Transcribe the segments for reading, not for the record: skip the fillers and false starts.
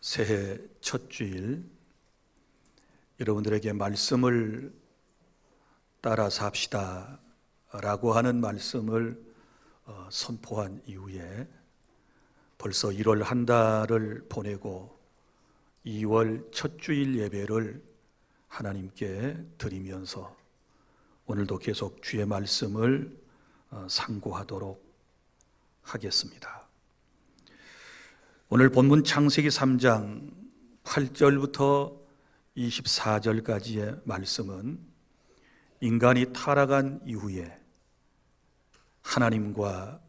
새해 첫 주일 여러분들에게 말씀을 따라 삽시다 라고 하는 말씀을 선포한 이후에 벌써 1월 한 달을 보내고 2월 첫 주일 예배를 하나님께 드리면서 오늘도 계속 주의 말씀을 상고하도록 하겠습니다. 오늘 본문 창세기 3장 8절부터 24절까지의 말씀은 인간이 타락한 이후에 하나님과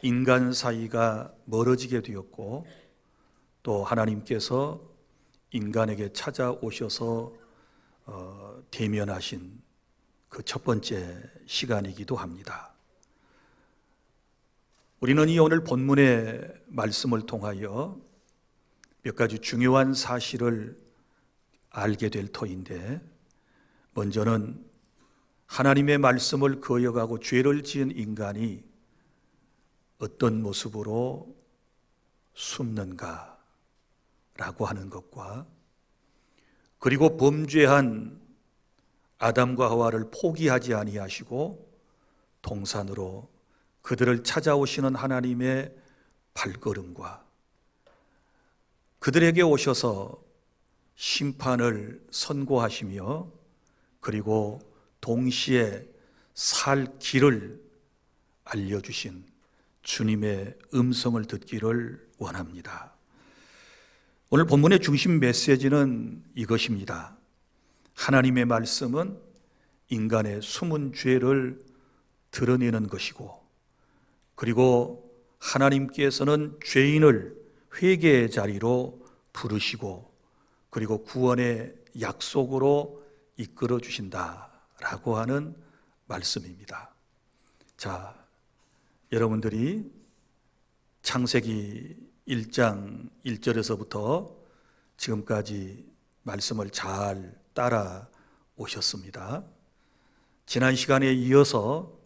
인간 사이가 멀어지게 되었고 또 하나님께서 인간에게 찾아오셔서 대면하신 그 첫 번째 시간이기도 합니다. 우리는 이 오늘 본문의 말씀을 통하여 몇 가지 중요한 사실을 알게 될 터인데, 먼저는 하나님의 말씀을 거역하고 죄를 지은 인간이 어떤 모습으로 숨는가 라고 하는 것과, 그리고 범죄한 아담과 하와를 포기하지 아니하시고 동산으로 그들을 찾아오시는 하나님의 발걸음과 그들에게 오셔서 심판을 선고하시며 그리고 동시에 살 길을 알려주신 주님의 음성을 듣기를 원합니다. 오늘 본문의 중심 메시지는 이것입니다. 하나님의 말씀은 인간의 숨은 죄를 드러내는 것이고, 그리고 하나님께서는 죄인을 회개의 자리로 부르시고 그리고 구원의 약속으로 이끌어 주신다라고 하는 말씀입니다. 자, 여러분들이 창세기 1장 1절에서부터 지금까지 말씀을 잘 따라오셨습니다. 지난 시간에 이어서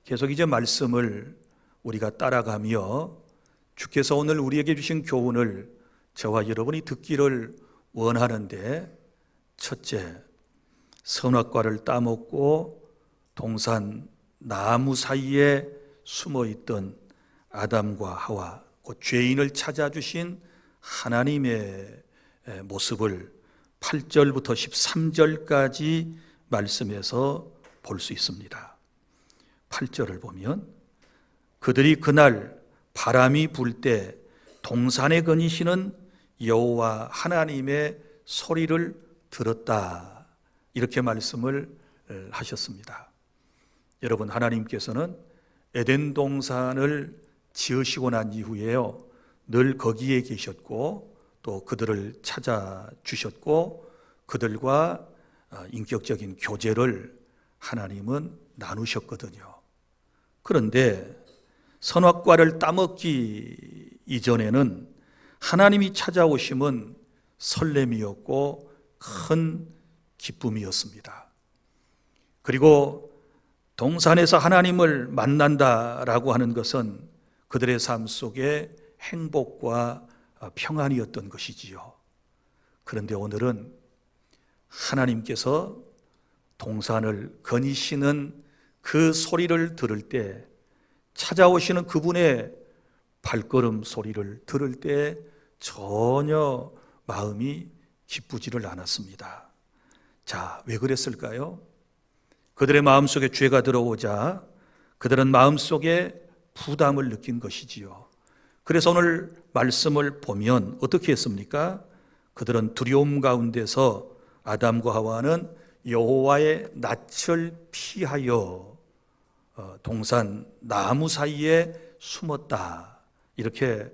계속 이제 말씀을 우리가 따라가며 주께서 오늘 우리에게 주신 교훈을 저와 여러분이 듣기를 원하는데, 첫째, 선악과를 따먹고 동산 나무 사이에 숨어있던 아담과 하와, 그 죄인을 찾아주신 하나님의 모습을 8절부터 13절까지 말씀에서 볼 수 있습니다. 8절을 보면 그들이 그날 바람이 불 때 동산에 거니시는 여호와 하나님의 소리를 들었다, 이렇게 말씀을 하셨습니다. 여러분, 하나님께서는 에덴 동산을 지으시고 난 이후에요, 늘 거기에 계셨고 또 그들을 찾아주셨고 그들과 인격적인 교제를 하나님은 나누셨거든요. 그런데 선악과를 따먹기 이전에는 하나님이 찾아오심은 설렘이었고 큰 기쁨이었습니다. 그리고 동산에서 하나님을 만난다라고 하는 것은 그들의 삶 속에 행복과 평안이었던 것이지요. 그런데 오늘은 하나님께서 동산을 거니시는 그 소리를 들을 때, 찾아오시는 그분의 발걸음 소리를 들을 때 전혀 마음이 기쁘지를 않았습니다. 자, 왜 그랬을까요? 그들의 마음속에 죄가 들어오자 그들은 마음속에 부담을 느낀 것이지요. 그래서 오늘 말씀을 보면 어떻게 했습니까? 그들은 두려움 가운데서 아담과 하와는 여호와의 낯을 피하여 동산 나무 사이에 숨었다, 이렇게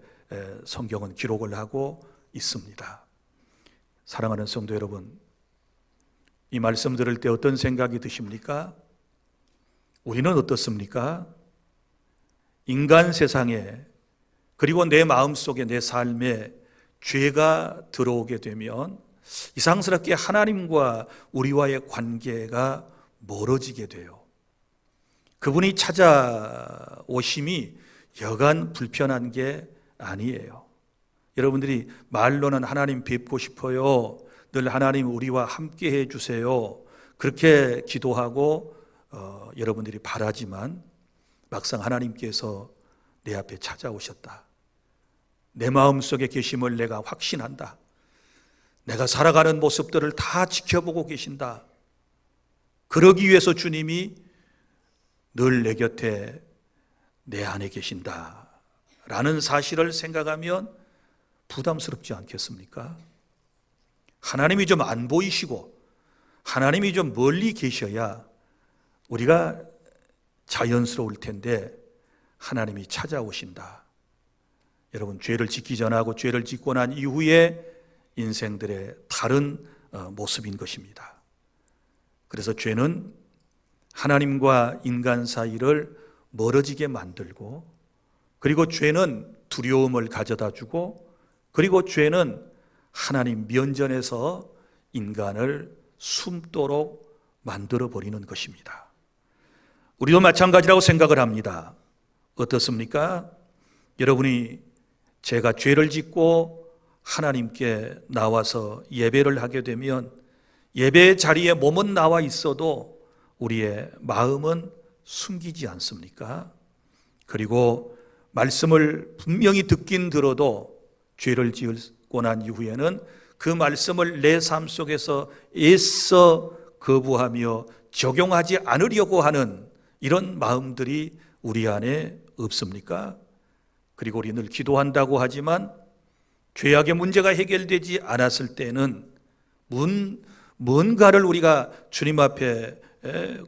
성경은 기록을 하고 있습니다. 사랑하는 성도 여러분, 이 말씀 들을 때 어떤 생각이 드십니까? 우리는 어떻습니까? 인간 세상에, 그리고 내 마음속에, 내 삶에 죄가 들어오게 되면 이상스럽게 하나님과 우리와의 관계가 멀어지게 돼요. 그분이 찾아오심이 여간 불편한 게 아니에요. 여러분들이 말로는 하나님 뵙고 싶어요. 늘 하나님 우리와 함께 해주세요. 그렇게 기도하고 여러분들이 바라지만 막상 하나님께서 내 앞에 찾아오셨다. 내 마음속에 계심을 내가 확신한다. 내가 살아가는 모습들을 다 지켜보고 계신다. 그러기 위해서 주님이 늘 내 곁에 내 안에 계신다 라는 사실을 생각하면 부담스럽지 않겠습니까? 하나님이 좀 안 보이시고 하나님이 좀 멀리 계셔야 우리가 자연스러울 텐데 하나님이 찾아오신다. 여러분, 죄를 짓기 전하고 죄를 짓고 난 이후에 인생들의 다른 모습인 것입니다. 그래서 죄는 하나님과 인간 사이를 멀어지게 만들고, 그리고 죄는 두려움을 가져다 주고, 그리고 죄는 하나님 면전에서 인간을 숨도록 만들어 버리는 것입니다. 우리도 마찬가지라고 생각을 합니다. 어떻습니까? 여러분이 제가 죄를 짓고 하나님께 나와서 예배를 하게 되면 예배의 자리에 몸은 나와 있어도 우리의 마음은 숨기지 않습니까? 그리고 말씀을 분명히 듣긴 들어도 죄를 짓고 난 이후에는 그 말씀을 내 삶 속에서 애써 거부하며 적용하지 않으려고 하는 이런 마음들이 우리 안에 없습니까? 그리고 우리 늘 기도한다고 하지만 죄악의 문제가 해결되지 않았을 때는 뭔가를 우리가 주님 앞에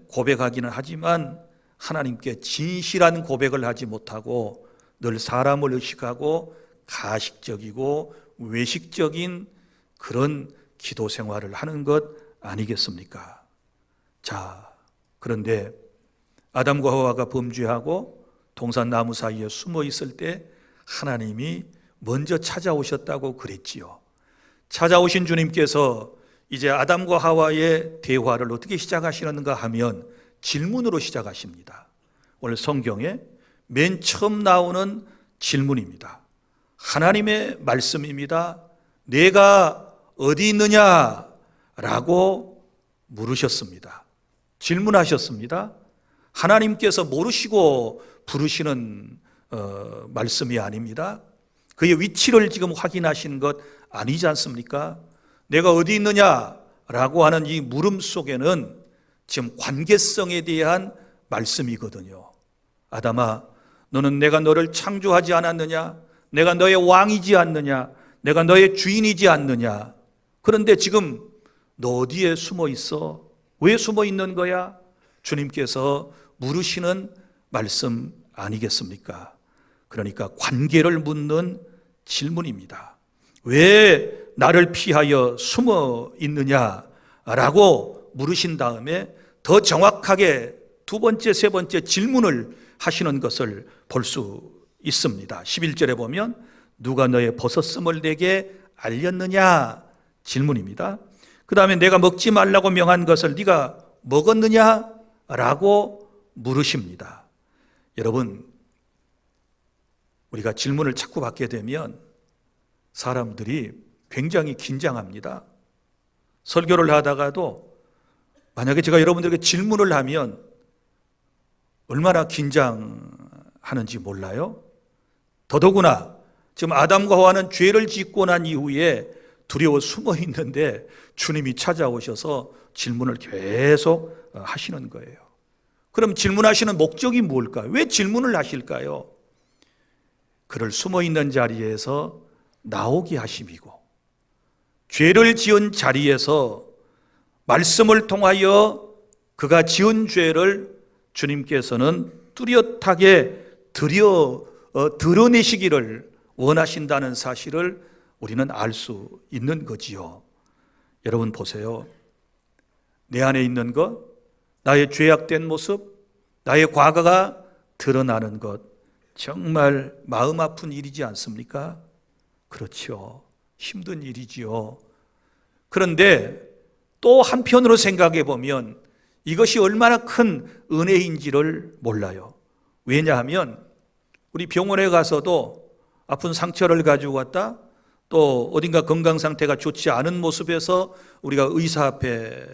고백하기는 하지만 하나님께 진실한 고백을 하지 못하고 늘 사람을 의식하고 가식적이고 외식적인 그런 기도 생활을 하는 것 아니겠습니까? 자, 그런데 아담과 하와가 범죄하고 동산나무 사이에 숨어 있을 때 하나님이 먼저 찾아오셨다고 그랬지요. 찾아오신 주님께서 이제 아담과 하와의 대화를 어떻게 시작하시는가 하면 질문으로 시작하십니다. 오늘 성경에 맨 처음 나오는 질문입니다. 하나님의 말씀입니다. 내가 어디 있느냐? 라고 물으셨습니다. 질문하셨습니다. 하나님께서 모르시고 부르시는 말씀이 아닙니다. 그의 위치를 지금 확인하신 것 아니지 않습니까? 내가 어디 있느냐라고 하는 이 물음 속에는 지금 관계성에 대한 말씀이거든요. 아담아, 너는 내가 너를 창조하지 않았느냐? 내가 너의 왕이지 않느냐? 내가 너의 주인이지 않느냐? 그런데 지금 너 어디에 숨어 있어? 왜 숨어 있는 거야? 주님께서 물으시는 말씀 아니겠습니까? 그러니까 관계를 묻는 질문입니다. 왜 나를 피하여 숨어 있느냐라고 물으신 다음에 더 정확하게 두 번째, 세 번째 질문을 하시는 것을 볼 수 있습니다. 11절에 보면 누가 너의 벗었음을 내게 알렸느냐 질문입니다. 그 다음에 내가 먹지 말라고 명한 것을 네가 먹었느냐? 라고 물으십니다. 여러분, 우리가 질문을 자꾸 받게 되면 사람들이 굉장히 긴장합니다. 설교를 하다가도 만약에 제가 여러분들에게 질문을 하면 얼마나 긴장하는지 몰라요? 더더구나 지금 아담과 하와는 죄를 짓고 난 이후에 두려워 숨어 있는데 주님이 찾아오셔서 질문을 계속 하시는 거예요. 그럼 질문하시는 목적이 뭘까? 왜 질문을 하실까요? 그를 숨어 있는 자리에서 나오게 하심이고, 죄를 지은 자리에서 말씀을 통하여 그가 지은 죄를 주님께서는 뚜렷하게 드러내시기를 원하신다는 사실을 우리는 알 수 있는 거지요. 여러분 보세요. 내 안에 있는 것, 나의 죄악된 모습, 나의 과거가 드러나는 것, 정말 마음 아픈 일이지 않습니까? 그렇죠. 힘든 일이지요. 그런데 또 한편으로 생각해 보면 이것이 얼마나 큰 은혜인지를 몰라요. 왜냐하면 우리 병원에 가서도 아픈 상처를 가지고 왔다, 또 어딘가 건강 상태가 좋지 않은 모습에서 우리가 의사 앞에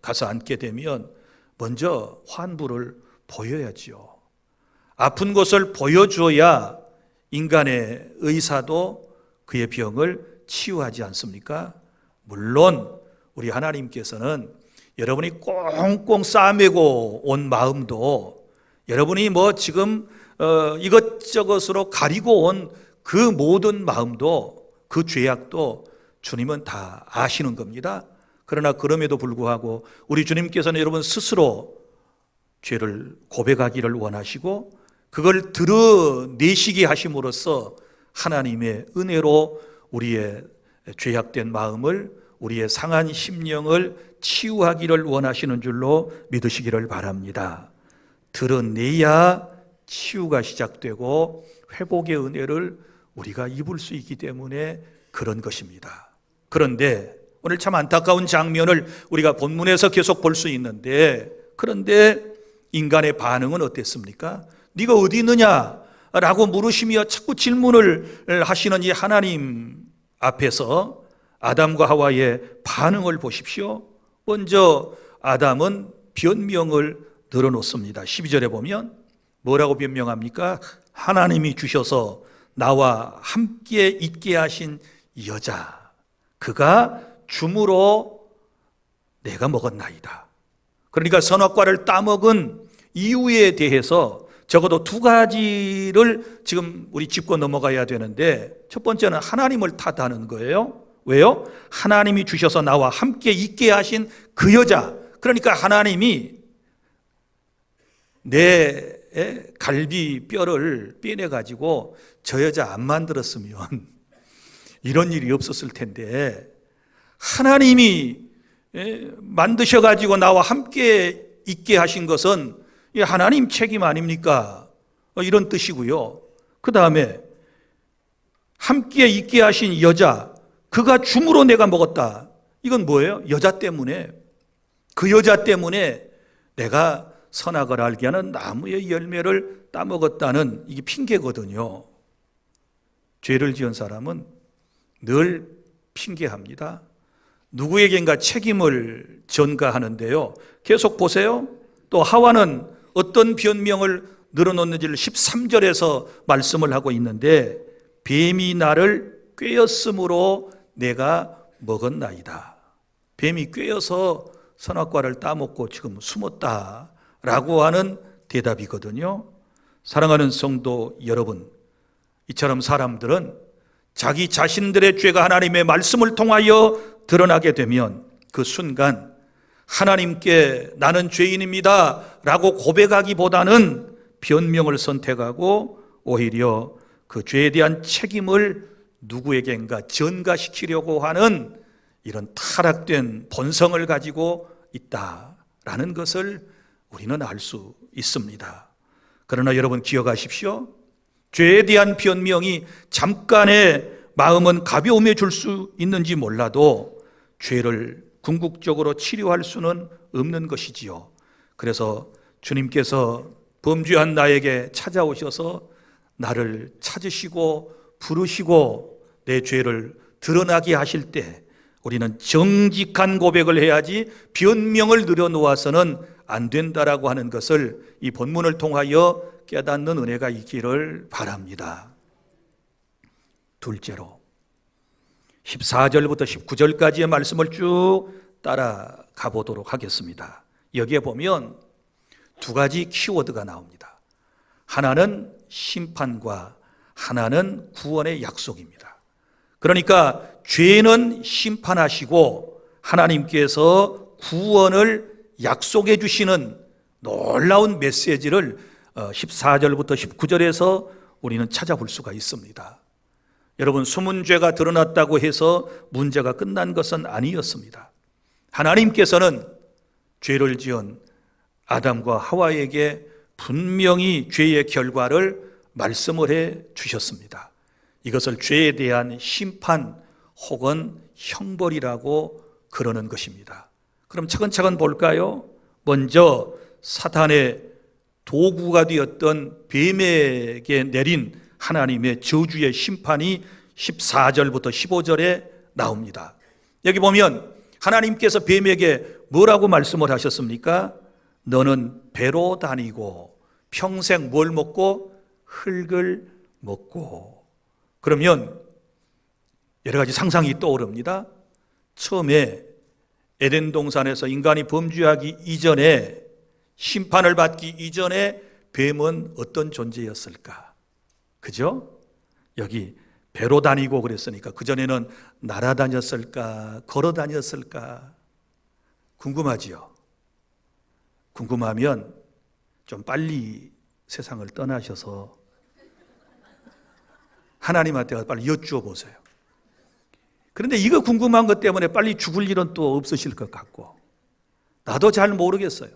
가서 앉게 되면 먼저 환부를 보여야지요. 아픈 곳을 보여줘야 인간의 의사도 그의 병을 치유하지 않습니까? 물론 우리 하나님께서는 여러분이 꽁꽁 싸매고 온 마음도, 여러분이 지금 이것저것으로 가리고 온 그 모든 마음도, 그 죄악도 주님은 다 아시는 겁니다. 그러나 그럼에도 불구하고 우리 주님께서는 여러분 스스로 죄를 고백하기를 원하시고 그걸 드러내시게 하심으로써 하나님의 은혜로 우리의 죄악된 마음을, 우리의 상한 심령을 치유하기를 원하시는 줄로 믿으시기를 바랍니다. 드러내야 치유가 시작되고 회복의 은혜를 우리가 입을 수 있기 때문에 그런 것입니다. 그런데 오늘 참 안타까운 장면을 우리가 본문에서 계속 볼 수 있는데, 그런데 인간의 반응은 어땠습니까? 네가 어디 있느냐? 라고 물으시며 자꾸 질문을 하시는 이 하나님 앞에서 아담과 하와의 반응을 보십시오. 먼저 아담은 변명을 늘어놓습니다. 12절에 보면 뭐라고 변명합니까? 하나님이 주셔서 나와 함께 있게 하신 여자, 그가 줌으로 내가 먹었나이다. 그러니까 선악과를 따먹은 이유에 대해서 적어도 두 가지를 지금 우리 짚고 넘어가야 되는데, 첫 번째는 하나님을 탓하는 거예요. 왜요? 하나님이 주셔서 나와 함께 있게 하신 그 여자, 그러니까 하나님이 내 갈비뼈를 빼내가지고 저 여자 안 만들었으면 이런 일이 없었을 텐데, 하나님이 만드셔가지고 나와 함께 있게 하신 것은 하나님 책임 아닙니까? 이런 뜻이고요. 그 다음에 함께 있게 하신 여자, 그가 줌으로 내가 먹었다. 이건 뭐예요? 여자 때문에, 그 여자 때문에 내가 선악을 알게 하는 나무의 열매를 따먹었다는 이게 핑계거든요. 죄를 지은 사람은 늘 핑계합니다. 누구에겐가 책임을 전가하는데요. 계속 보세요. 또 하와는 어떤 변명을 늘어놓는지를 13절에서 말씀을 하고 있는데, 뱀이 나를 꿰었으므로 내가 먹었나이다. 뱀이 꿰어서 선악과를 따먹고 지금 숨었다라고 하는 대답이거든요. 사랑하는 성도 여러분, 이처럼 사람들은 자기 자신들의 죄가 하나님의 말씀을 통하여 드러나게 되면 그 순간 하나님께 나는 죄인입니다 라고 고백하기보다는 변명을 선택하고 오히려 그 죄에 대한 책임을 누구에겐가 전가시키려고 하는 이런 타락된 본성을 가지고 있다라는 것을 우리는 알 수 있습니다. 그러나 여러분 기억하십시오. 죄에 대한 변명이 잠깐의 마음은 가벼움에 줄 수 있는지 몰라도 죄를 궁극적으로 치료할 수는 없는 것이지요. 그래서 주님께서 범죄한 나에게 찾아오셔서 나를 찾으시고 부르시고 내 죄를 드러나게 하실 때 우리는 정직한 고백을 해야지 변명을 늘어놓아서는 안 된다라고 하는 것을 이 본문을 통하여 깨닫는 은혜가 있기를 바랍니다. 둘째로 14절부터 19절까지의 말씀을 쭉 따라가 보도록 하겠습니다. 여기에 보면 두 가지 키워드가 나옵니다. 하나는 심판과 하나는 구원의 약속입니다. 그러니까 죄는 심판하시고 하나님께서 구원을 약속해 주시는 놀라운 메시지를 14절부터 19절에서 우리는 찾아볼 수가 있습니다. 여러분, 숨은 죄가 드러났다고 해서 문제가 끝난 것은 아니었습니다. 하나님께서는 죄를 지은 아담과 하와에게 분명히 죄의 결과를 말씀을 해 주셨습니다. 이것을 죄에 대한 심판 혹은 형벌이라고 그러는 것입니다. 그럼 차근차근 볼까요? 먼저 사탄의 도구가 되었던 뱀에게 내린 하나님의 저주의 심판이 14절부터 15절에 나옵니다. 여기 보면 하나님께서 뱀에게 뭐라고 말씀을 하셨습니까? 너는 배로 다니고 평생 뭘 먹고? 흙을 먹고. 그러면 여러 가지 상상이 떠오릅니다. 처음에 에덴 동산에서 인간이 범죄하기 이전에, 심판을 받기 이전에 뱀은 어떤 존재였을까? 그죠? 여기 배로 다니고 그랬으니까 그전에는 날아다녔을까? 걸어다녔을까? 궁금하지요? 궁금하면 좀 빨리 세상을 떠나셔서 하나님한테 가서 빨리 여쭈어 보세요. 그런데 이거 궁금한 것 때문에 빨리 죽을 일은 또 없으실 것 같고, 나도 잘 모르겠어요.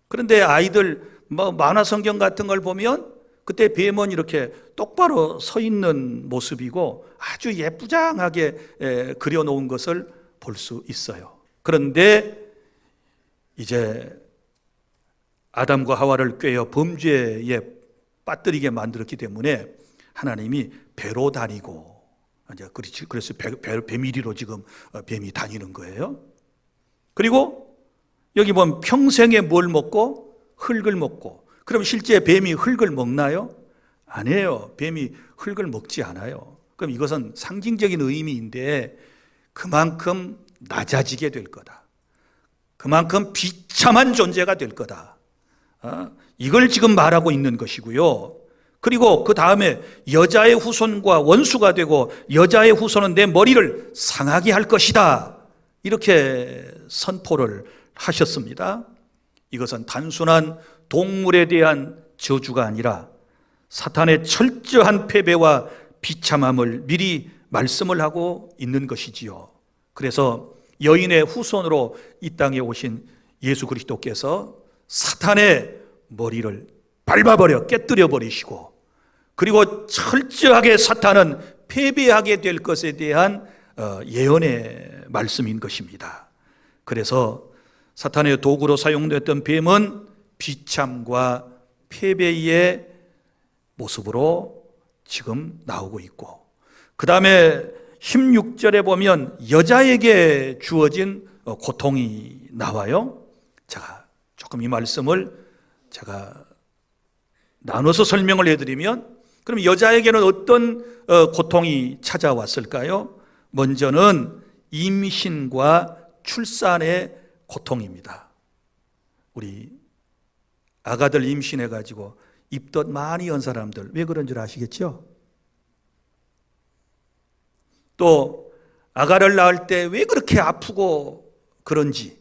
그런데 아이들 만화 성경 같은 걸 보면 그때 뱀은 이렇게 똑바로 서 있는 모습이고 아주 예쁘장하게 그려놓은 것을 볼 수 있어요. 그런데 이제 아담과 하와를 꿰어 범죄에 빠뜨리게 만들었기 때문에 하나님이 배로 다니고, 그래서 배미리로 지금 뱀이 다니는 거예요. 그리고 여기 보면 평생에 뭘 먹고? 흙을 먹고. 그럼 실제 뱀이 흙을 먹나요? 아니에요. 뱀이 흙을 먹지 않아요. 그럼 이것은 상징적인 의미인데 그만큼 낮아지게 될 거다. 그만큼 비참한 존재가 될 거다. 이걸 지금 말하고 있는 것이고요. 그리고 그 다음에 여자의 후손과 원수가 되고 여자의 후손은 내 머리를 상하게 할 것이다. 이렇게 선포를 하셨습니다. 이것은 단순한 동물에 대한 저주가 아니라 사탄의 철저한 패배와 비참함을 미리 말씀을 하고 있는 것이지요. 그래서 여인의 후손으로 이 땅에 오신 예수 그리스도께서 사탄의 머리를 밟아버려 깨뜨려 버리시고, 그리고 철저하게 사탄은 패배하게 될 것에 대한 예언의 말씀인 것입니다. 그래서 사탄의 도구로 사용됐던 뱀은 비참과 패배의 모습으로 지금 나오고 있고, 그 다음에 16절에 보면 여자에게 주어진 고통이 나와요. 자, 조금 이 말씀을 제가 나눠서 설명을 해드리면, 그럼 여자에게는 어떤 고통이 찾아왔을까요? 먼저는 임신과 출산의 고통입니다. 우리 아가들 임신해가지고 입덧 많이 연 사람들 왜 그런 줄 아시겠죠? 또 아가를 낳을 때 왜 그렇게 아프고 그런지,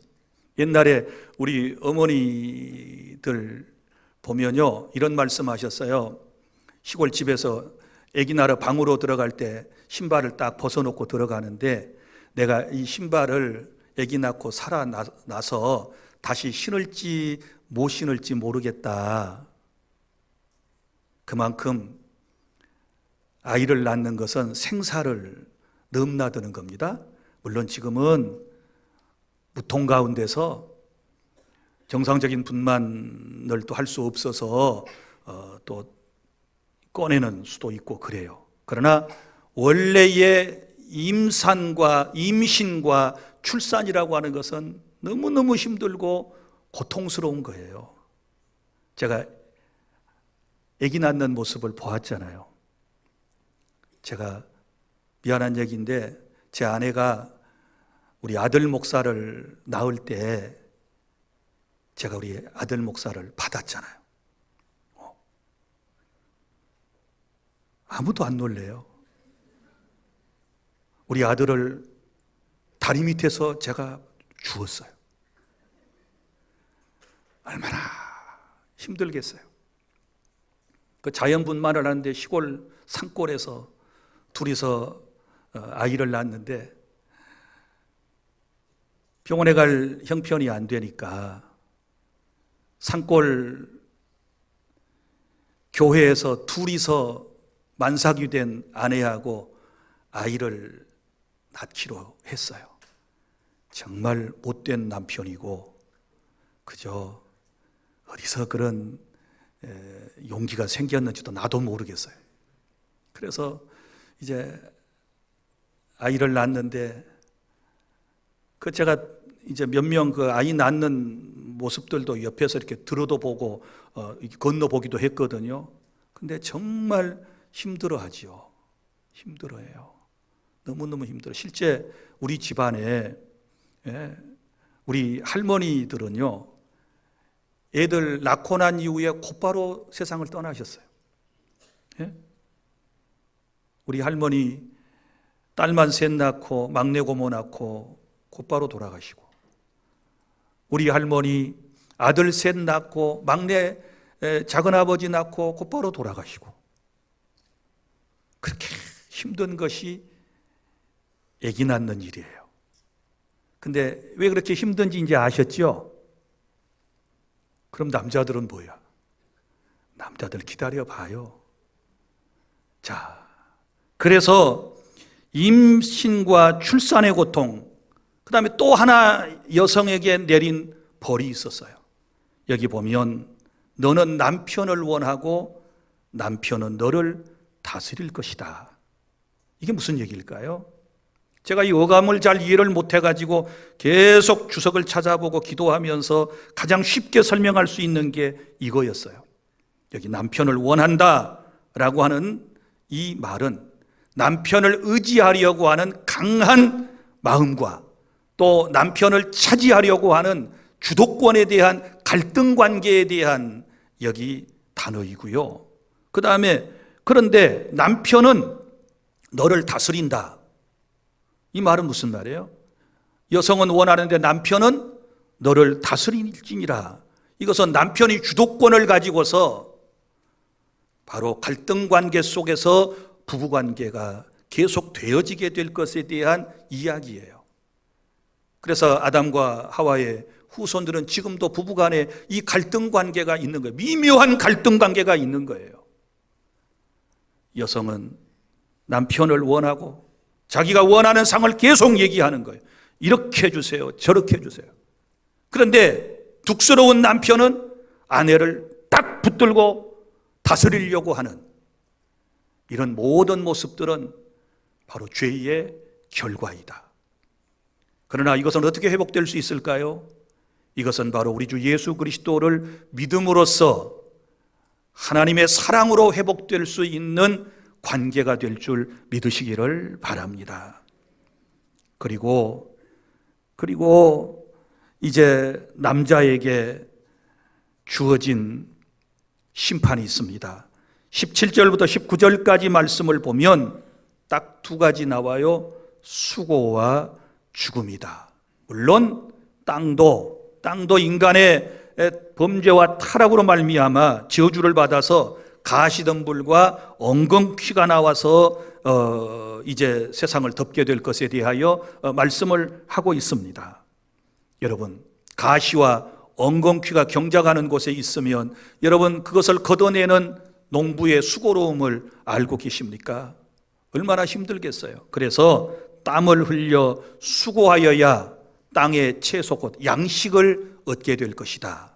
옛날에 우리 어머니들 보면요 이런 말씀하셨어요. 시골집에서 아기 낳으러 방으로 들어갈 때 신발을 딱 벗어놓고 들어가는데, 내가 이 신발을 아기 낳고 살아나서 다시 신을지 못 신을지 모르겠다. 그만큼 아이를 낳는 것은 생사를 넘나드는 겁니다. 물론 지금은 무통 가운데서 정상적인 분만을 또 할 수 없어서 또 꺼내는 수도 있고 그래요. 그러나 원래의 임산과 임신과 출산이라고 하는 것은 너무너무 힘들고 고통스러운 거예요. 제가 아기 낳는 모습을 보았잖아요. 제가 미안한 얘기인데 제 아내가 우리 아들 목사를 낳을 때 제가 우리 아들 목사를 받았잖아요. 아무도 안 놀래요. 우리 아들을 다리 밑에서 제가 주었어요. 얼마나 힘들겠어요. 그 자연분만을 하는데 시골 산골에서 둘이서 아이를 낳았는데 병원에 갈 형편이 안 되니까 산골 교회에서 둘이서 만삭이 된 아내하고 아이를 낳기로 했어요. 정말 못된 남편이고 그저 어디서 그런 용기가 생겼는지도 나도 모르겠어요. 그래서 이제 아이를 낳는데 제가 이제 몇 명 그 아이 낳는 모습들도 옆에서 이렇게 들어도 보고 건너 보기도 했거든요. 근데 정말 힘들어하지요. 힘들어해요. 너무너무 힘들어. 실제 우리 집안에 우리 할머니들은요, 애들 낳고 난 이후에 곧바로 세상을 떠나셨어요. 우리 할머니 딸만 셋 낳고 막내 고모 낳고 곧바로 돌아가시고, 우리 할머니 아들 셋 낳고 막내 작은아버지 낳고 곧바로 돌아가시고, 그렇게 힘든 것이 아기 낳는 일이에요. 근데 왜 그렇게 힘든지 이제 아셨죠? 그럼 남자들은 뭐야? 남자들 기다려봐요. 자, 그래서 임신과 출산의 고통, 그 다음에 또 하나 여성에게 내린 벌이 있었어요. 여기 보면 너는 남편을 원하고 남편은 너를 다스릴 것이다. 이게 무슨 얘기일까요? 제가 이 어감을 잘 이해를 못해가지고 계속 주석을 찾아보고 기도하면서 가장 쉽게 설명할 수 있는 게 이거였어요. 여기 남편을 원한다라고 하는 이 말은 남편을 의지하려고 하는 강한 마음과 또 남편을 차지하려고 하는 주도권에 대한 갈등 관계에 대한 여기 단어이고요. 그 다음에 그런데 남편은 너를 다스린다. 이 말은 무슨 말이에요? 여성은 원하는데 남편은 너를 다스릴지니라. 이것은 남편이 주도권을 가지고서 바로 갈등 관계 속에서 부부 관계가 계속 되어지게 될 것에 대한 이야기예요. 그래서 아담과 하와의 후손들은 지금도 부부 간에 이 갈등 관계가 있는 거예요. 미묘한 갈등 관계가 있는 거예요. 여성은 남편을 원하고 자기가 원하는 상을 계속 얘기하는 거예요. 이렇게 해주세요, 저렇게 해주세요. 그런데 둑스러운 남편은 아내를 딱 붙들고 다스리려고 하는 이런 모든 모습들은 바로 죄의 결과이다. 그러나 이것은 어떻게 회복될 수 있을까요? 이것은 바로 우리 주 예수 그리스도를 믿음으로써 하나님의 사랑으로 회복될 수 있는 관계가 될 줄 믿으시기를 바랍니다. 그리고 이제 남자에게 주어진 심판이 있습니다. 17절부터 19절까지 말씀을 보면 딱 두 가지 나와요. 수고와 죽음이다. 물론 땅도 인간의 범죄와 타락으로 말미암아 저주를 받아서 가시덤불과 엉겅퀴가 나와서 이제 세상을 덮게 될 것에 대하여 말씀을 하고 있습니다. 여러분, 가시와 엉겅퀴가 경작하는 곳에 있으면 여러분 그것을 걷어내는 농부의 수고로움을 알고 계십니까? 얼마나 힘들겠어요. 그래서 땀을 흘려 수고하여야 땅의 채소 곧 양식을 얻게 될 것이다.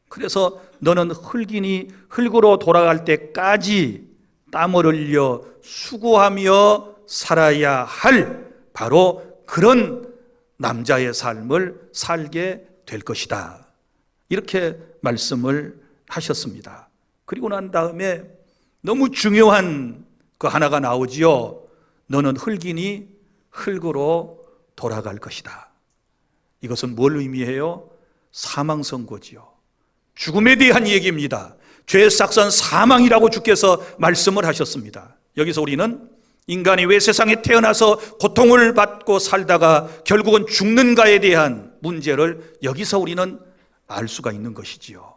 그래서 너는 흙이니 흙으로 돌아갈 때까지 땀을 흘려 수고하며 살아야 할 바로 그런 남자의 삶을 살게 될 것이다. 이렇게 말씀을 하셨습니다. 그리고 난 다음에 너무 중요한 그 하나가 나오지요. 너는 흙이니 흙으로 돌아갈 것이다. 이것은 뭘 의미해요? 사망 선고지요. 죽음에 대한 얘기입니다. 죄의 싹선 사망이라고 주께서 말씀을 하셨습니다. 여기서 우리는 인간이 왜 세상에 태어나서 고통을 받고 살다가 결국은 죽는가에 대한 문제를 여기서 우리는 알 수가 있는 것이지요.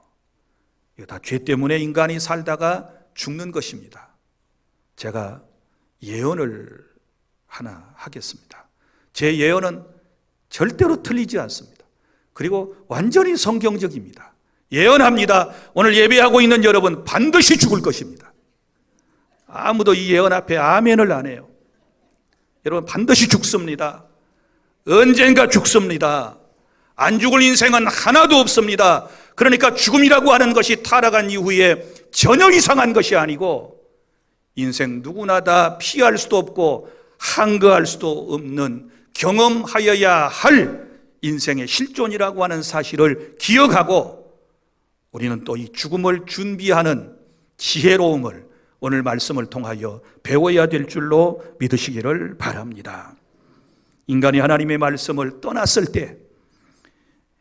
이거 다 죄 때문에 인간이 살다가 죽는 것입니다. 제가 예언을 하나 하겠습니다. 제 예언은 절대로 틀리지 않습니다. 그리고 완전히 성경적입니다. 예언합니다. 오늘 예배하고 있는 여러분 반드시 죽을 것입니다. 아무도 이 예언 앞에 아멘을 안 해요. 여러분 반드시 죽습니다. 언젠가 죽습니다. 안 죽을 인생은 하나도 없습니다. 그러니까 죽음이라고 하는 것이 타락한 이후에 전혀 이상한 것이 아니고 인생 누구나 다 피할 수도 없고 항거할 수도 없는 경험하여야 할 인생의 실존이라고 하는 사실을 기억하고 우리는 또 이 죽음을 준비하는 지혜로움을 오늘 말씀을 통하여 배워야 될 줄로 믿으시기를 바랍니다. 인간이 하나님의 말씀을 떠났을 때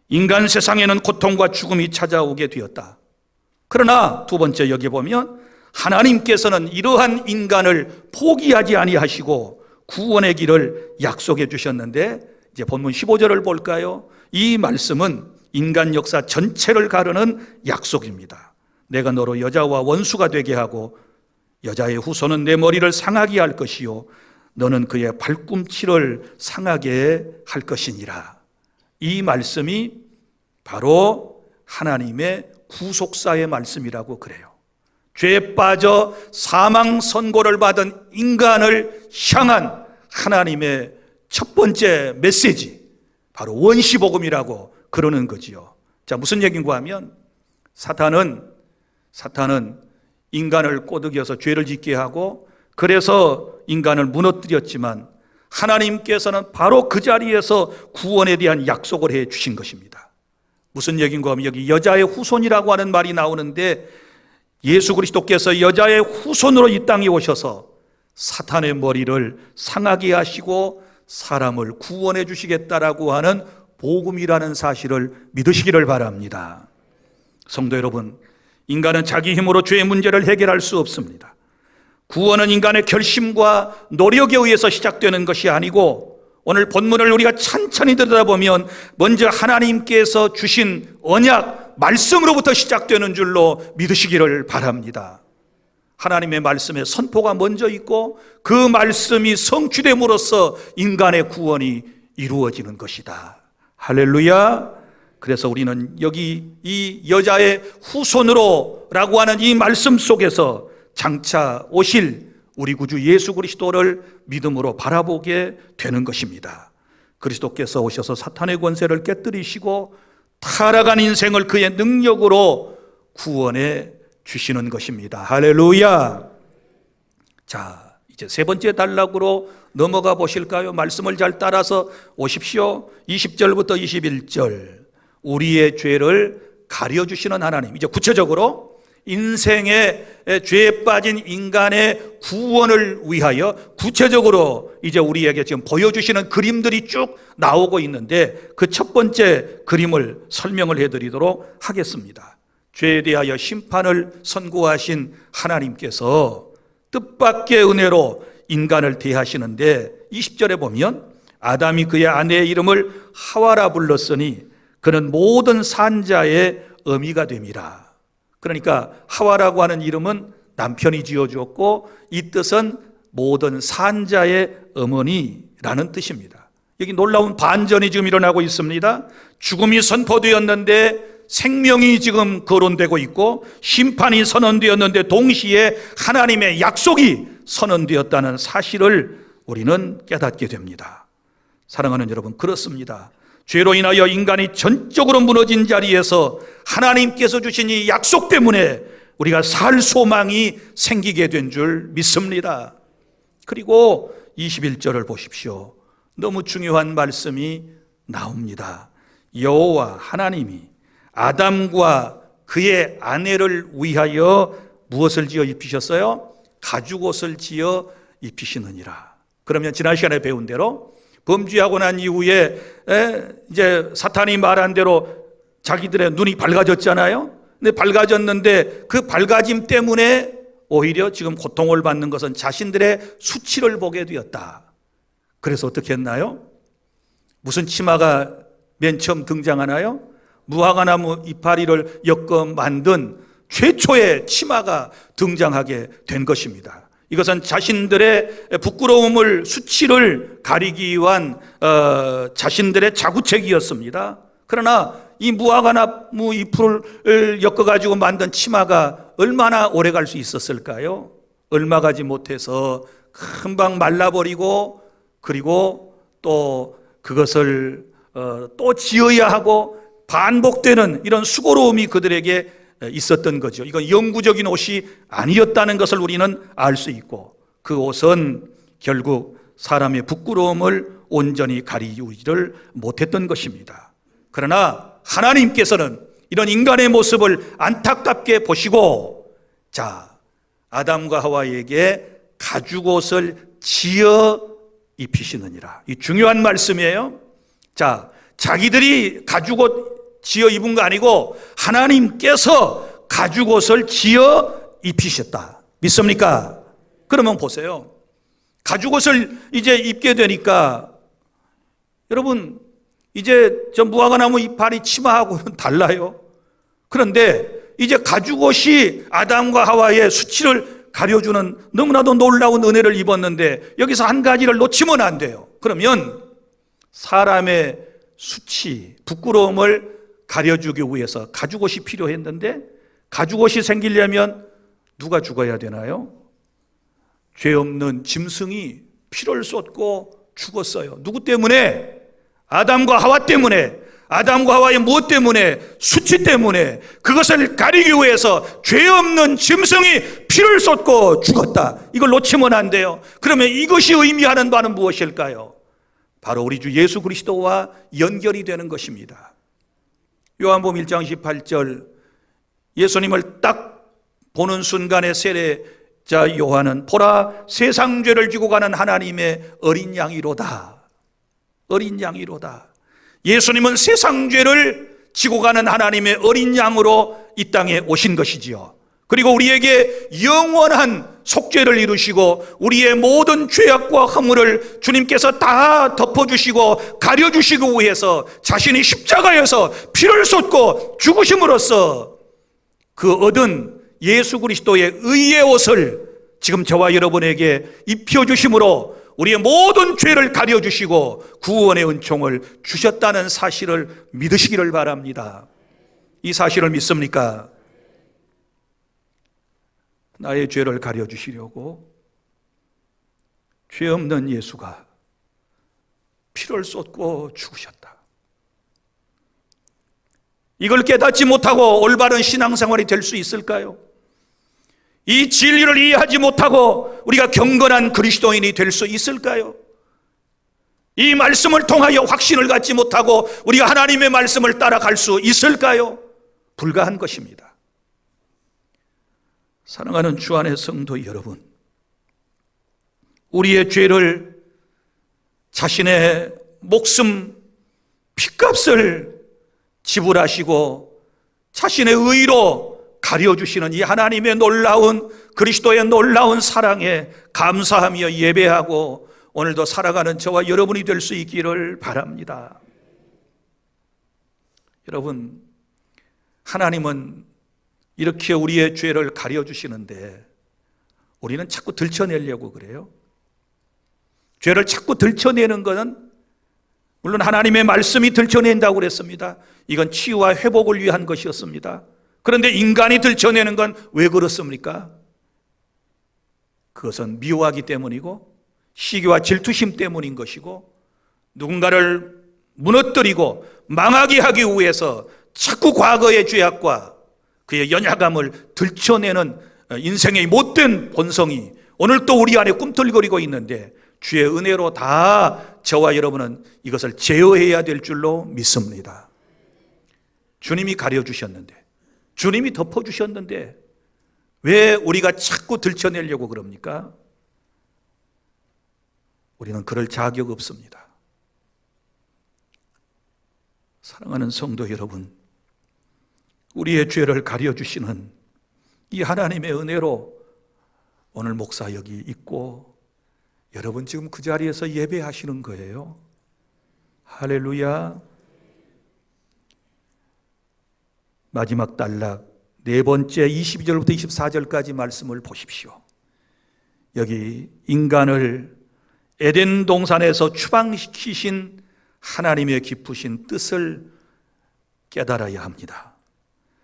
인간 세상에는 고통과 죽음이 찾아오게 되었다. 그러나 두 번째 여기 보면 하나님께서는 이러한 인간을 포기하지 아니하시고 구원의 길을 약속해 주셨는데, 이제 본문 15절을 볼까요? 이 말씀은 인간 역사 전체를 가르는 약속입니다. 내가 너로 여자와 원수가 되게 하고 여자의 후손은 내 머리를 상하게 할 것이요 너는 그의 발꿈치를 상하게 할 것이니라. 이 말씀이 바로 하나님의 구속사의 말씀이라고 그래요. 죄에 빠져 사망 선고를 받은 인간을 향한 하나님의 첫 번째 메시지, 바로 원시복음이라고 그러는 거지요. 자, 무슨 얘기인가 하면 사탄은 인간을 꼬드겨서 죄를 짓게 하고 그래서 인간을 무너뜨렸지만 하나님께서는 바로 그 자리에서 구원에 대한 약속을 해 주신 것입니다. 무슨 얘기인가 하면 여기 여자의 후손이라고 하는 말이 나오는데, 예수 그리스도께서 여자의 후손으로 이 땅에 오셔서 사탄의 머리를 상하게 하시고 사람을 구원해 주시겠다라고 하는 복음이라는 사실을 믿으시기를 바랍니다. 성도 여러분, 인간은 자기 힘으로 죄의 문제를 해결할 수 없습니다. 구원은 인간의 결심과 노력에 의해서 시작되는 것이 아니고, 오늘 본문을 우리가 찬찬히 들여다보면 먼저 하나님께서 주신 언약, 말씀으로부터 시작되는 줄로 믿으시기를 바랍니다. 하나님의 말씀에 선포가 먼저 있고 그 말씀이 성취됨으로써 인간의 구원이 이루어지는 것이다. 할렐루야. 그래서 우리는 여기 이 여자의 후손으로 라고 하는 이 말씀 속에서 장차 오실 우리 구주 예수 그리스도를 믿음으로 바라보게 되는 것입니다. 그리스도께서 오셔서 사탄의 권세를 깨뜨리시고 타락한 인생을 그의 능력으로 구원해 주시는 것입니다. 할렐루야. 자, 이제 세 번째 단락으로 넘어가 보실까요? 말씀을 잘 따라서 오십시오. 20절부터 21절. 우리의 죄를 가려주시는 하나님. 이제 구체적으로 인생의 죄에 빠진 인간의 구원을 위하여 구체적으로 이제 우리에게 지금 보여주시는 그림들이 쭉 나오고 있는데, 그 첫 번째 그림을 설명을 해드리도록 하겠습니다. 죄에 대하여 심판을 선고하신 하나님께서 뜻밖의 은혜로 인간을 대하시는데, 20절에 보면 아담이 그의 아내의 이름을 하와라 불렀으니 그는 모든 산자의 어미가 됨이라. 그러니까 하와라고 하는 이름은 남편이 지어주었고 이 뜻은 모든 산자의 어머니라는 뜻입니다. 여기 놀라운 반전이 지금 일어나고 있습니다. 죽음이 선포되었는데 생명이 지금 거론되고 있고 심판이 선언되었는데 동시에 하나님의 약속이 선언되었다는 사실을 우리는 깨닫게 됩니다. 사랑하는 여러분, 그렇습니다. 죄로 인하여 인간이 전적으로 무너진 자리에서 하나님께서 주신 이 약속 때문에 우리가 살 소망이 생기게 된 줄 믿습니다. 그리고 21절을 보십시오. 너무 중요한 말씀이 나옵니다. 여호와 하나님이 아담과 그의 아내를 위하여 무엇을 지어 입히셨어요? 가죽옷을 지어 입히시느니라. 그러면 지난 시간에 배운 대로 범죄하고 난 이후에 이제 사탄이 말한 대로 자기들의 눈이 밝아졌잖아요. 근데 밝아졌는데 그 밝아짐 때문에 오히려 지금 고통을 받는 것은 자신들의 수치를 보게 되었다. 그래서 어떻게 했나요? 무슨 치마가 맨 처음 등장하나요? 무화과나무 이파리를 엮어 만든 최초의 치마가 등장하게 된 것입니다. 이것은 자신들의 부끄러움을, 수치를 가리기 위한 자신들의 자구책이었습니다. 그러나 이 무화과나무 잎을 엮어가지고 만든 치마가 얼마나 오래 갈 수 있었을까요? 얼마 가지 못해서 금방 말라버리고, 그리고 또 그것을 또 지어야 하고 반복되는 이런 수고로움이 그들에게 있었던 거죠. 이건 영구적인 옷이 아니었다는 것을 우리는 알 수 있고, 그 옷은 결국 사람의 부끄러움을 온전히 가리우지를 못했던 것입니다. 그러나 하나님께서는 이런 인간의 모습을 안타깝게 보시고, 자, 아담과 하와에게 가죽옷을 지어 입히시느니라. 이 중요한 말씀이에요. 자, 자기들이 가죽옷 지어 입은 거 아니고 하나님께서 가죽옷을 지어 입히셨다. 믿습니까? 그러면 보세요. 가죽옷을 이제 입게 되니까 여러분, 이제 저 무화과나무 이파리 치마하고는 달라요. 그런데 이제 가죽옷이 아담과 하와의 수치를 가려주는 너무나도 놀라운 은혜를 입었는데 여기서 한 가지를 놓치면 안 돼요. 그러면 사람의 수치, 부끄러움을 가려주기 위해서 가죽옷이 필요했는데, 가죽옷이 생기려면 누가 죽어야 되나요? 죄 없는 짐승이 피를 쏟고 죽었어요. 누구 때문에? 아담과 하와 때문에. 아담과 하와의 무엇 때문에? 수치 때문에. 그것을 가리기 위해서 죄 없는 짐승이 피를 쏟고 죽었다. 이걸 놓치면 안 돼요. 그러면 이것이 의미하는 바는 무엇일까요? 바로 우리 주 예수 그리스도와 연결이 되는 것입니다. 요한복음 1장 18절, 예수님을 딱 보는 순간에 세례자 요한은 보라, 세상 죄를 지고 가는 하나님의 어린 양이로다. 어린 양이로다. 예수님은 세상 죄를 지고 가는 하나님의 어린 양으로 이 땅에 오신 것이지요. 그리고 우리에게 영원한 속죄를 이루시고 우리의 모든 죄악과 허물을 주님께서 다 덮어주시고 가려주시기 위해서 자신이 십자가에서 피를 쏟고 죽으심으로써 그 얻은 예수 그리스도의 의의 옷을 지금 저와 여러분에게 입혀주심으로 우리의 모든 죄를 가려주시고 구원의 은총을 주셨다는 사실을 믿으시기를 바랍니다. 이 사실을 믿습니까? 나의 죄를 가려주시려고 죄 없는 예수가 피를 쏟고 죽으셨다. 이걸 깨닫지 못하고 올바른 신앙생활이 될 수 있을까요? 이 진리를 이해하지 못하고 우리가 경건한 그리스도인이 될 수 있을까요? 이 말씀을 통하여 확신을 갖지 못하고 우리가 하나님의 말씀을 따라갈 수 있을까요? 불가한 것입니다. 사랑하는 주 안의 성도 여러분, 우리의 죄를 자신의 목숨 핏값을 지불하시고 자신의 의로 가려주시는 이 하나님의 놀라운 그리스도의 놀라운 사랑에 감사하며 예배하고 오늘도 살아가는 저와 여러분이 될 수 있기를 바랍니다. 여러분, 하나님은 이렇게 우리의 죄를 가려주시는데 우리는 자꾸 들춰내려고 그래요. 죄를 자꾸 들춰내는 것은 물론 하나님의 말씀이 들춰낸다고 그랬습니다. 이건 치유와 회복을 위한 것이었습니다. 그런데 인간이 들춰내는 건 왜 그렇습니까? 그것은 미워하기 때문이고 시기와 질투심 때문인 것이고 누군가를 무너뜨리고 망하게 하기 위해서 자꾸 과거의 죄악과 그의 연약함을 들춰내는 인생의 못된 본성이 오늘 또 우리 안에 꿈틀거리고 있는데 주의 은혜로 다 저와 여러분은 이것을 제어해야 될 줄로 믿습니다. 주님이 가려주셨는데, 주님이 덮어주셨는데 왜 우리가 자꾸 들춰내려고 그럽니까? 우리는 그럴 자격 없습니다. 사랑하는 성도 여러분, 우리의 죄를 가려주시는 이 하나님의 은혜로 오늘 목사 여기 있고 여러분 지금 그 자리에서 예배하시는 거예요. 할렐루야. 마지막 단락 네 번째 22절부터 24절까지 말씀을 보십시오. 여기 인간을 에덴 동산에서 추방시키신 하나님의 깊으신 뜻을 깨달아야 합니다.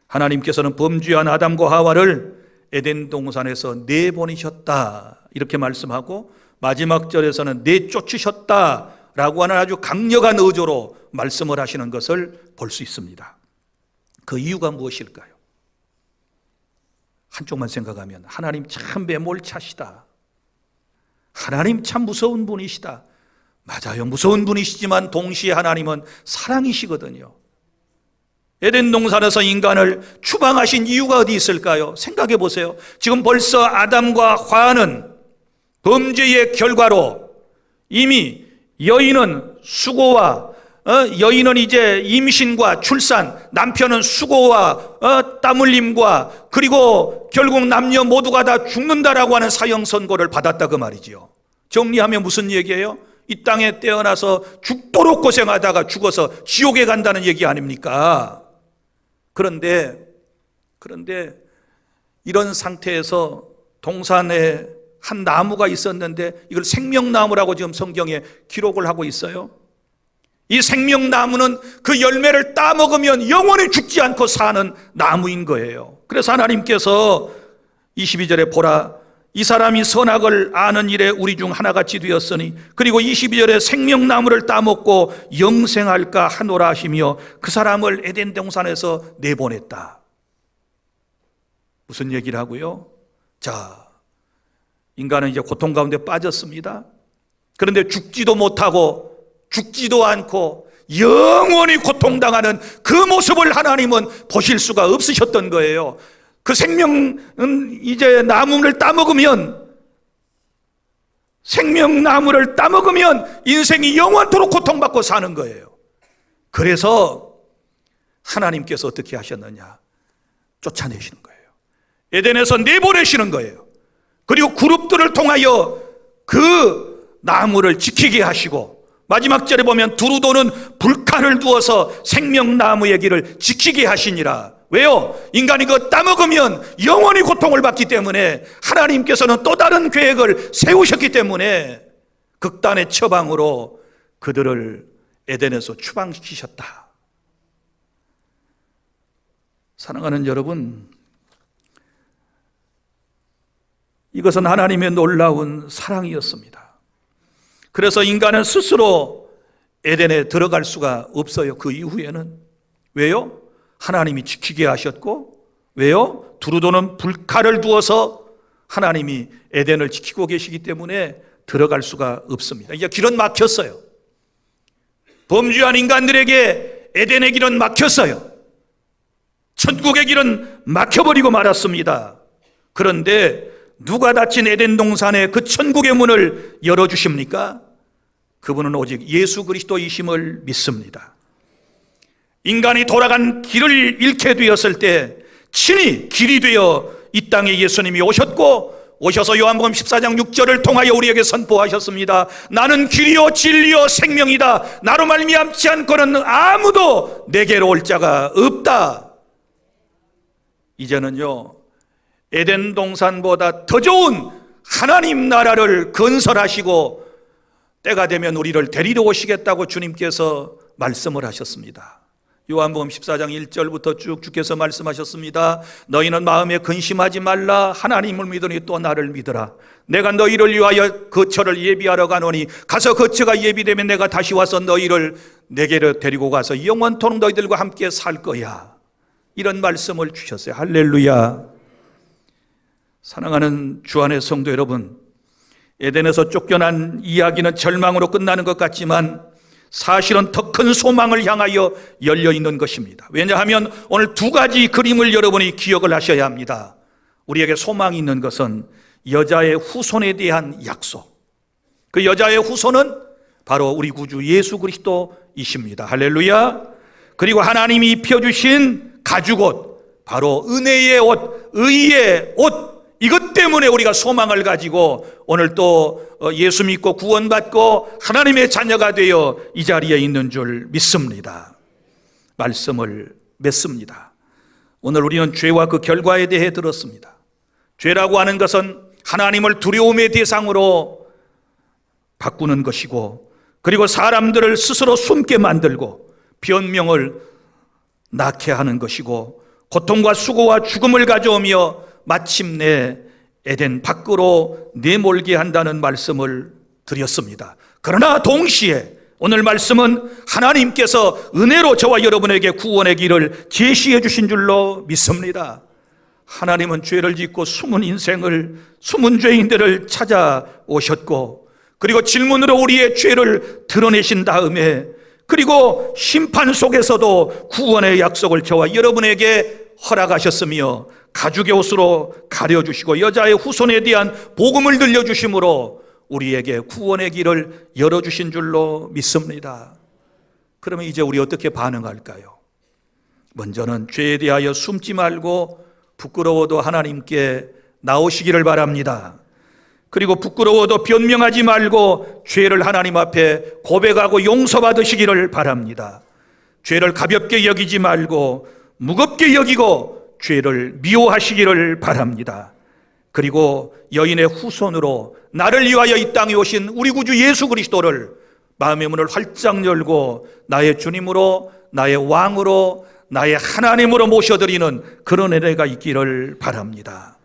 하나님께서는 범죄한 아담과 하와를 에덴 동산에서 내보내셨다 이렇게 말씀하고 마지막 절에서는 내쫓으셨다라고 하는 아주 강력한 의조로 말씀을 하시는 것을 볼 수 있습니다. 그 이유가 무엇일까요? 한쪽만 생각하면 하나님 참 매몰차시다. 하나님 참 무서운 분이시다. 맞아요. 무서운 분이시지만 동시에 하나님은 사랑이시거든요. 에덴 동산에서 인간을 추방하신 이유가 어디 있을까요? 생각해 보세요. 지금 벌써 아담과 화는 범죄의 결과로 이미 여인은 수고와 여인은 이제 임신과 출산, 남편은 수고와 땀 흘림과 그리고 결국 남녀 모두가 다 죽는다라고 하는 사형 선고를 받았다 그 말이지요. 정리하면 무슨 얘기예요? 이 땅에 태어나서 죽도록 고생하다가 죽어서 지옥에 간다는 얘기 아닙니까? 그런데 이런 상태에서 동산에 한 나무가 있었는데 이걸 생명나무라고 지금 성경에 기록을 하고 있어요. 이 생명나무는 그 열매를 따먹으면 영원히 죽지 않고 사는 나무인 거예요. 그래서 하나님께서 22절에 보라, 이 사람이 선악을 아는 일에 우리 중 하나같이 되었으니, 그리고 22절에 생명나무를 따먹고 영생할까 하노라 하시며 그 사람을 에덴 동산에서 내보냈다. 무슨 얘기를 하고요? 자, 인간은 이제 고통 가운데 빠졌습니다. 그런데 죽지도 못하고 죽지도 않고 영원히 고통당하는 그 모습을 하나님은 보실 수가 없으셨던 거예요. 그 생명은 이제 나무를 따먹으면, 생명나무를 따먹으면 인생이 영원토록 고통받고 사는 거예요. 그래서 하나님께서 어떻게 하셨느냐? 쫓아내시는 거예요. 에덴에서 내보내시는 거예요. 그리고 그룹들을 통하여 그 나무를 지키게 하시고, 마지막 절에 보면 두루도는 불칼을 두어서 생명나무의 길을 지키게 하시니라. 왜요? 인간이 그거 따먹으면 영원히 고통을 받기 때문에 하나님께서는 또 다른 계획을 세우셨기 때문에 극단의 처방으로 그들을 에덴에서 추방시키셨다. 사랑하는 여러분, 이것은 하나님의 놀라운 사랑이었습니다. 그래서 인간은 스스로 에덴에 들어갈 수가 없어요. 그 이후에는. 왜요? 하나님이 지키게 하셨고, 왜요? 두루도는 불칼을 두어서 하나님이 에덴을 지키고 계시기 때문에 들어갈 수가 없습니다. 이제 길은 막혔어요. 범죄한 인간들에게 에덴의 길은 막혔어요. 천국의 길은 막혀버리고 말았습니다. 그런데 누가 닫힌 에덴 동산의 그 천국의 문을 열어주십니까? 그분은 오직 예수 그리스도이심을 믿습니다. 인간이 돌아간 길을 잃게 되었을 때 친히 길이 되어 이 땅에 예수님이 오셔서 요한복음 14장 6절을 통하여 우리에게 선포하셨습니다. 나는 길이요 진리요 생명이다. 나로 말미암지 않고는 아무도 내게로 올 자가 없다. 이제는요, 에덴 동산보다 더 좋은 하나님 나라를 건설하시고 때가 되면 우리를 데리러 오시겠다고 주님께서 말씀을 하셨습니다. 요한복음 14장 1절부터 쭉 주께서 말씀하셨습니다. 너희는 마음에 근심하지 말라. 하나님을 믿으니 또 나를 믿으라. 내가 너희를 위하여 거처를 예비하러 가노니 가서 거처가 예비되면 내가 다시 와서 너희를 내게로 데리고 가서 영원토록 너희들과 함께 살 거야. 이런 말씀을 주셨어요. 할렐루야. 사랑하는 주안의 성도 여러분, 에덴에서 쫓겨난 이야기는 절망으로 끝나는 것 같지만 사실은 더 큰 소망을 향하여 열려있는 것입니다. 왜냐하면 오늘 두 가지 그림을 여러분이 기억을 하셔야 합니다. 우리에게 소망이 있는 것은 여자의 후손에 대한 약속, 그 여자의 후손은 바로 우리 구주 예수 그리스도이십니다. 할렐루야. 그리고 하나님이 입혀주신 가죽옷, 바로 은혜의 옷, 의의 옷, 이것 때문에 우리가 소망을 가지고 오늘 또 예수 믿고 구원받고 하나님의 자녀가 되어 이 자리에 있는 줄 믿습니다. 말씀을 맺습니다. 오늘 우리는 죄와 그 결과에 대해 들었습니다. 죄라고 하는 것은 하나님을 두려움의 대상으로 바꾸는 것이고, 그리고 사람들을 스스로 숨게 만들고 변명을 낳게 하는 것이고, 고통과 수고와 죽음을 가져오며 마침내 에덴 밖으로 내몰게 한다는 말씀을 드렸습니다. 그러나 동시에 오늘 말씀은 하나님께서 은혜로 저와 여러분에게 구원의 길을 제시해 주신 줄로 믿습니다. 하나님은 죄를 짓고 숨은 죄인들을 찾아오셨고, 그리고 질문으로 우리의 죄를 드러내신 다음에, 그리고 심판 속에서도 구원의 약속을 저와 여러분에게 허락하셨으며, 가죽의 옷으로 가려주시고 여자의 후손에 대한 복음을 들려주심으로 우리에게 구원의 길을 열어주신 줄로 믿습니다. 그러면 이제 우리 어떻게 반응할까요? 먼저는 죄에 대하여 숨지 말고 부끄러워도 하나님께 나오시기를 바랍니다. 그리고 부끄러워도 변명하지 말고 죄를 하나님 앞에 고백하고 용서받으시기를 바랍니다. 죄를 가볍게 여기지 말고 무겁게 여기고 죄를 미워하시기를 바랍니다. 그리고 여인의 후손으로 나를 위하여 이 땅에 오신 우리 구주 예수 그리스도를 마음의 문을 활짝 열고 나의 주님으로, 나의 왕으로, 나의 하나님으로 모셔드리는 그런 은혜가 있기를 바랍니다.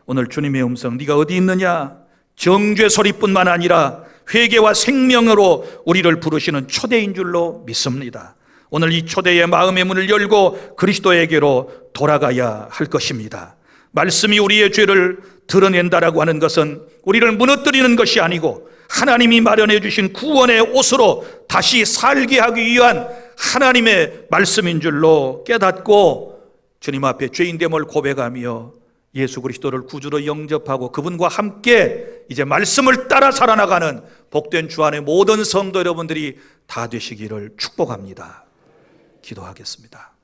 오늘 주님의 음성, 네가 어디 있느냐? 정죄 소리뿐만 아니라 회개와 생명으로 우리를 부르시는 초대인 줄로 믿습니다. 오늘 이 초대의 마음의 문을 열고 그리스도에게로 돌아가야 할 것입니다. 말씀이 우리의 죄를 드러낸다라고 하는 것은 우리를 무너뜨리는 것이 아니고 하나님이 마련해 주신 구원의 옷으로 다시 살게 하기 위한 하나님의 말씀인 줄로 깨닫고 주님 앞에 죄인됨을 고백하며 예수 그리스도를 구주로 영접하고 그분과 함께 이제 말씀을 따라 살아나가는 복된 주 안의 모든 성도 여러분들이 다 되시기를 축복합니다. 기도하겠습니다.